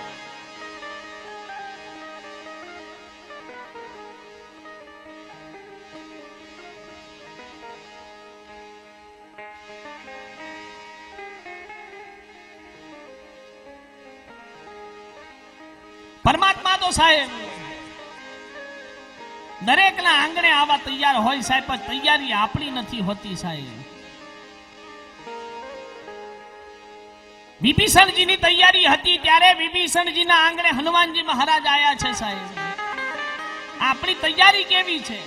પરમાત્મા તો સાહેબ દરેકના આંગણે આવા તૈયાર હોય સાહેબ, પણ તૈયારી આપણી નથી હોતી સાહેબ. વિભીષણજીની તૈયારી હતી ત્યારે વિભીષણજીના આંગણે હનુમાનજી મહારાજ આયા છે સાહેબ. આપણી તૈયારી કેવી છે?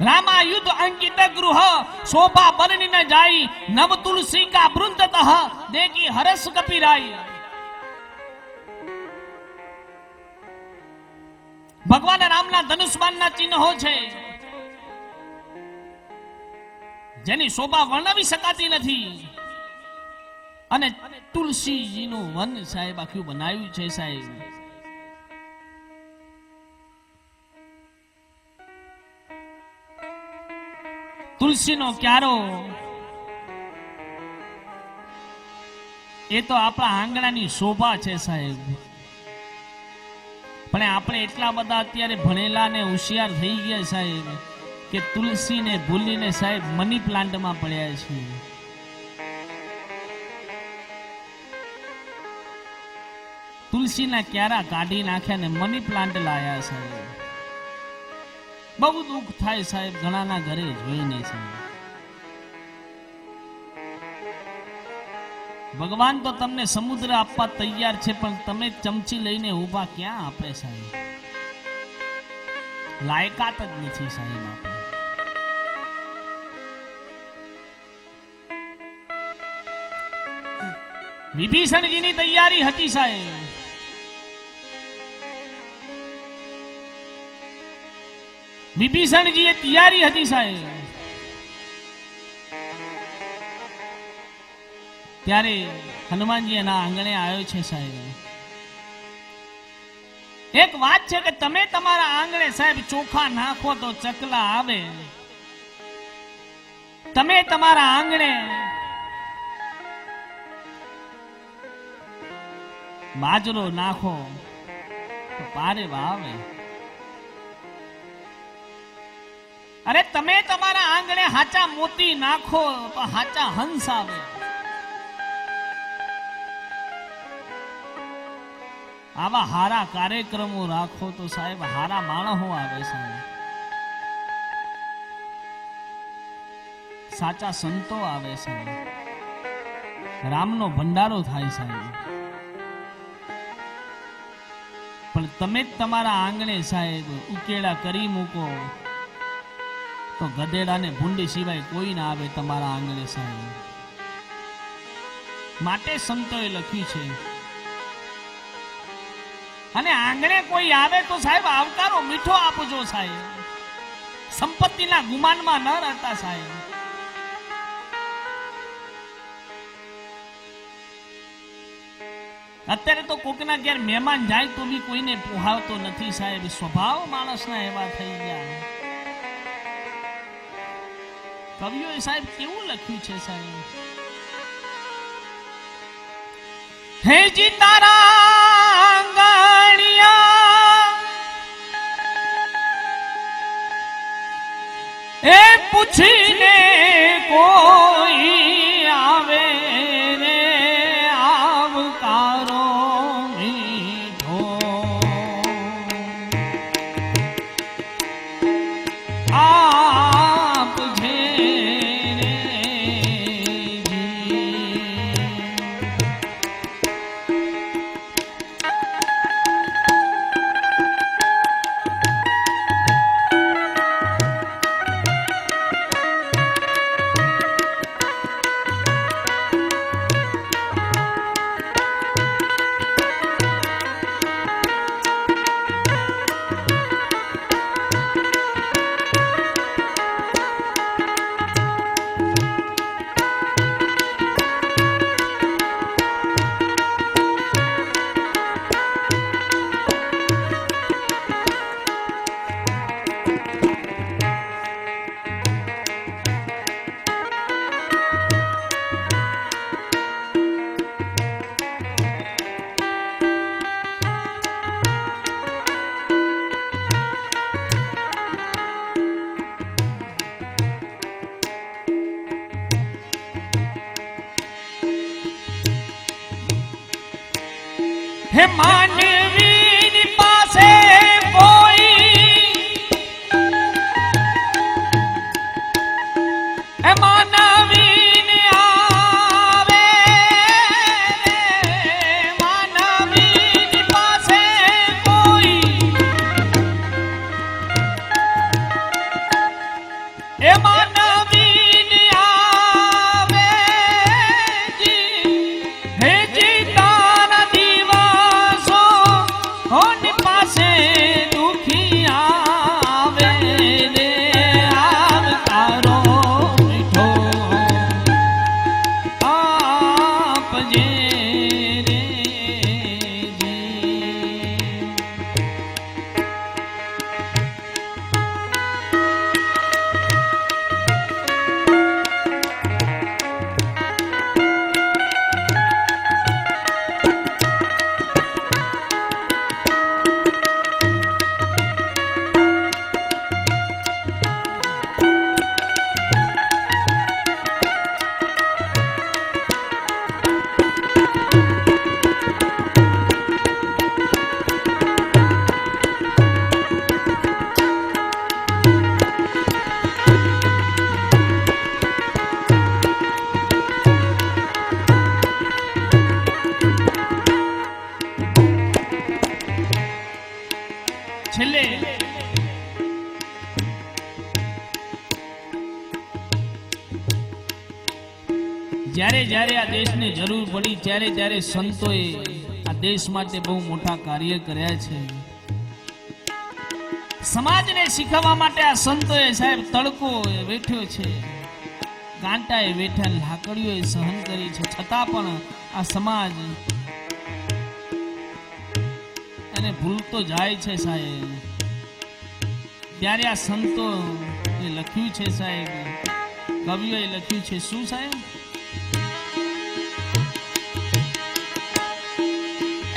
रामा युद्ध अंकित गृह शोभा बरनी न जाई, नव तुलसी का वृंदतः देखी हरस कपिराई. भगवान रामना धनुष्मानना चिन्हो છે જેની શોભા વર્ણવી શકાતી નથી, અને તુલસીજીનું વન સાહેબ આખું બનાવ્યું છે સાહેબ. તુલસીનો ક્યારો એ તો આપણા આંગણાની શોભા છે સાહેબ. પણ આપણે એટલા બધા અત્યારે ભણેલા ને હોશિયાર થઈ ગયા સાહેબ કે તુલસીને ભૂલીને સાહેબ મની પ્લાન્ટમાં પડ્યા છે. તુલસીના ક્યારા કાઢી નાખ્યા ને મની પ્લાન્ટ લાયા સાહેબ. બહુ દુઃખ થાય સાહેબ, ઘણાના ઘરે જોઈને સાહેબ. ભગવાન તો તમને સમુદ્ર આપવા તૈયાર છે, પણ તમે ચમચી લઈને ઊભા ક્યાં આપે સાહેબ? લાયકાત જ નથી સાહેબ આપણે. વિભીષણજીની તૈયારી હતી સાહેબ. વિભીષણજીએ તૈયારી હતી સાહેબ. ત્યારે હનુમાનજી એના આંગણે આવ્યો છે સાહેબ. એક વાત છે કે તમે તમારા આંગણે સાહેબ ચોખા નાખો તો ચકલા આવે. તમે તમારા આંગણે બાજરો નાખો તો પારેવા આવે. અરે તમે તમારા આંગણે હાચા મોતી નાખો તો હાચા હંસ આવે. આવા હારા કાર્યક્રમો રાખો તો સાહેબ હારા માણસો આવે સાહેબ. સાચા સંતો આવે સાહેબ. રામનો ભંડારો થાય સાહેબ. પણ તમે જ તમારા આંગણે સાહેબ ઉકેલા કરી મૂકો તો ગધેડાને ભૂંડી સિવાય કોઈ ના આવે તમારા આંગણે સાહેબ. માટે સંતોએ લખ્યું છે. અને આંગણે કોઈ આવે તો સાહેબ આવકારો મીઠો આપજો સાહેબ. સંપત્તિના ગુમાનમાં ન રહેતા સાહેબ. અત્યારે તો કોકના ઘેર મહેમાન જાય તો બી કોઈને પોહાવતો નથી સાહેબ. સ્વભાવ માણસના એવા થઈ ગયા. કવિઓએ સાહેબ કેવું લખ્યું છે સાહેબ? હે જી તારા એ પૂછીને કોઈ આવે રે આવકારો મીઠો. આપ છે રે હે માનવીની પાસે કોઈ હે માનવીની આવે. માનવીની પાસે કોઈ હે માનવીની આવે. હે જી તારા દિવસો છેલ્લે જ્યારે જ્યારે આ દેશને જરૂર પડી ત્યારે ત્યારે સંતોએ આ દેશ માટે બહુ મોટા કાર્ય કર્યા છે. સમાજને શીખવવા માટે આ સંતોએ સાહેબ તડકો વેઠ્યો છે, કાંટાએ વેઠા, લાકડીઓએ સહન કરી છે, છતાં પણ આ સમાજ એને ભૂલતો જાય છે સાહેબ. ત્યારે આ સંતો એ લખ્યું છે સાહેબ, કવિઓએ લખ્યું છે શું સાહેબ?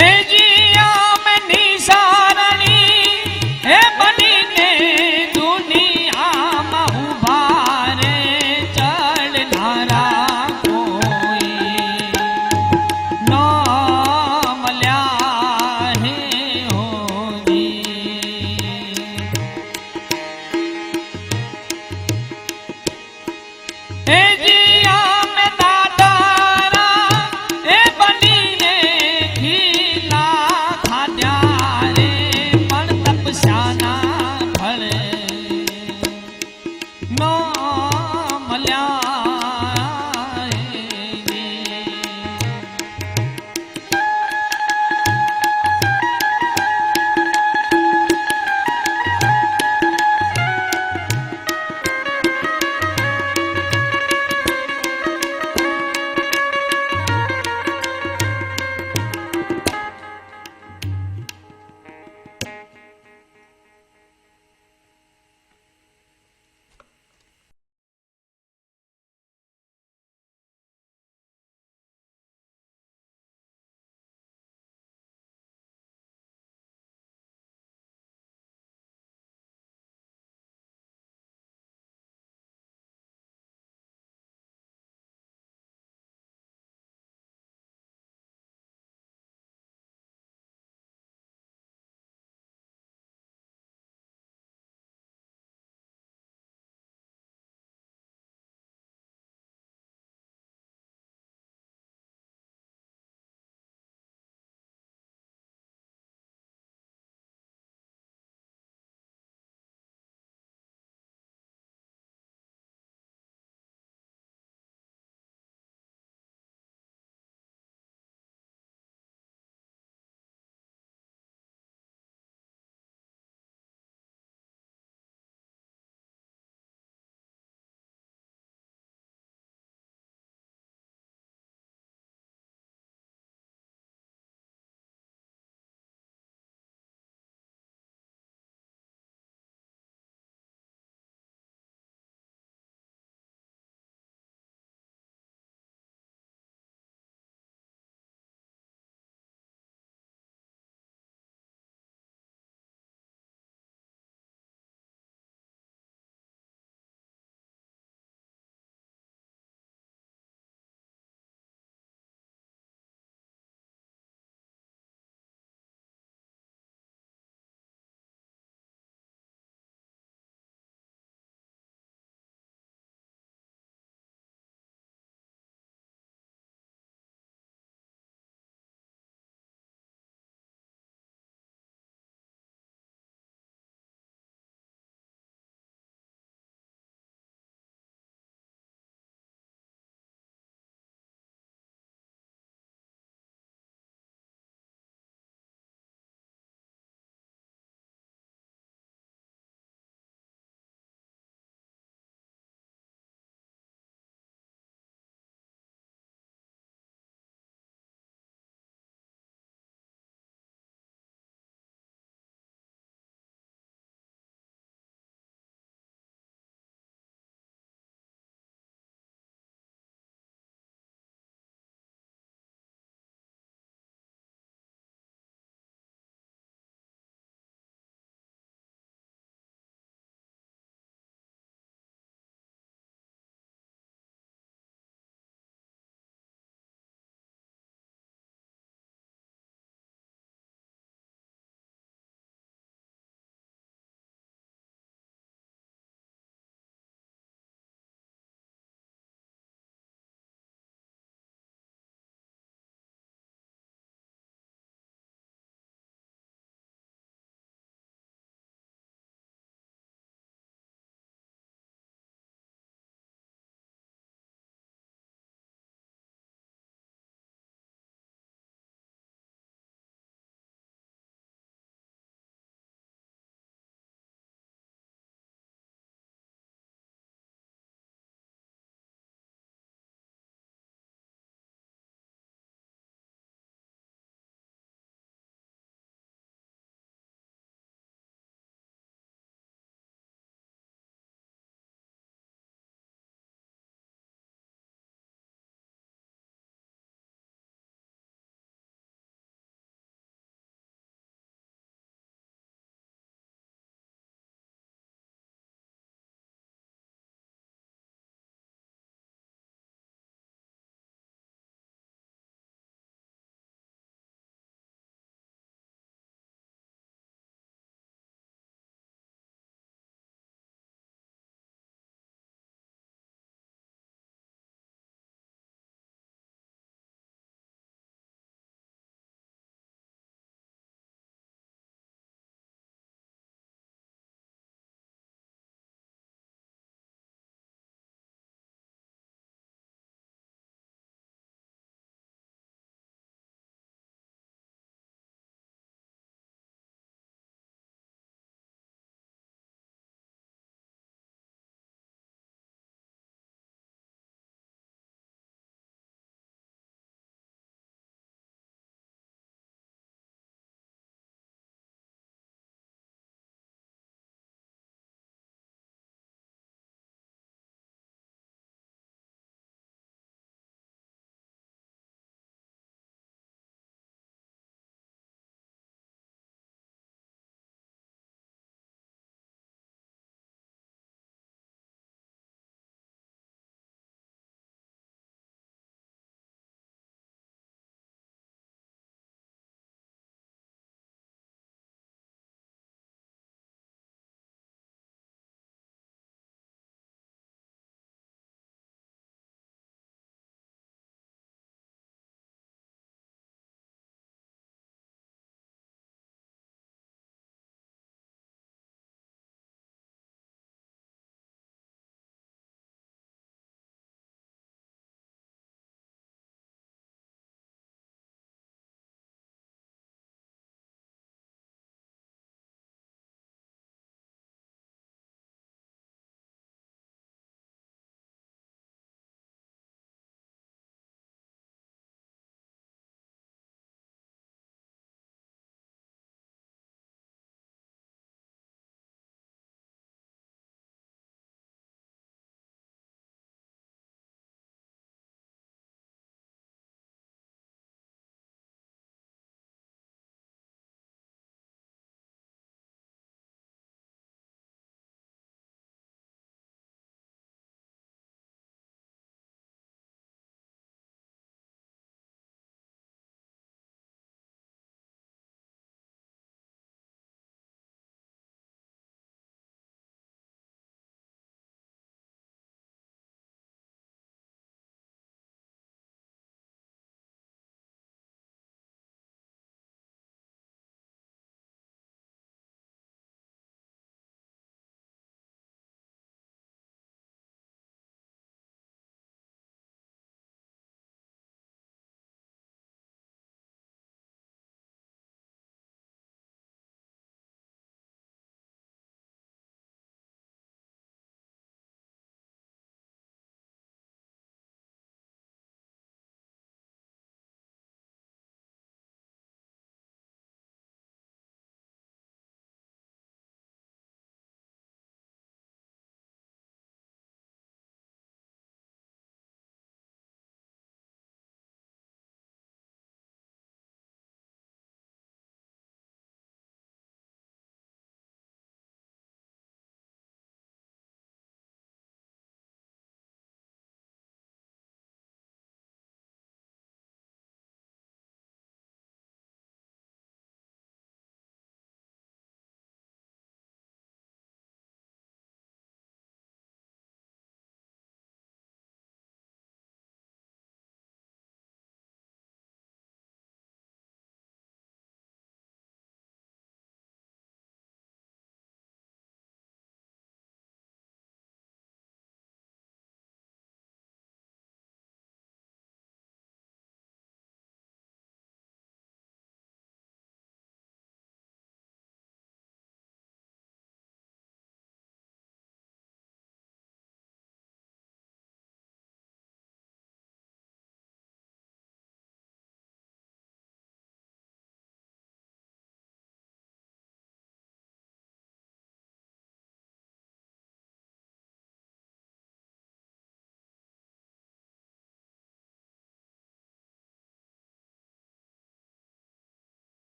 એ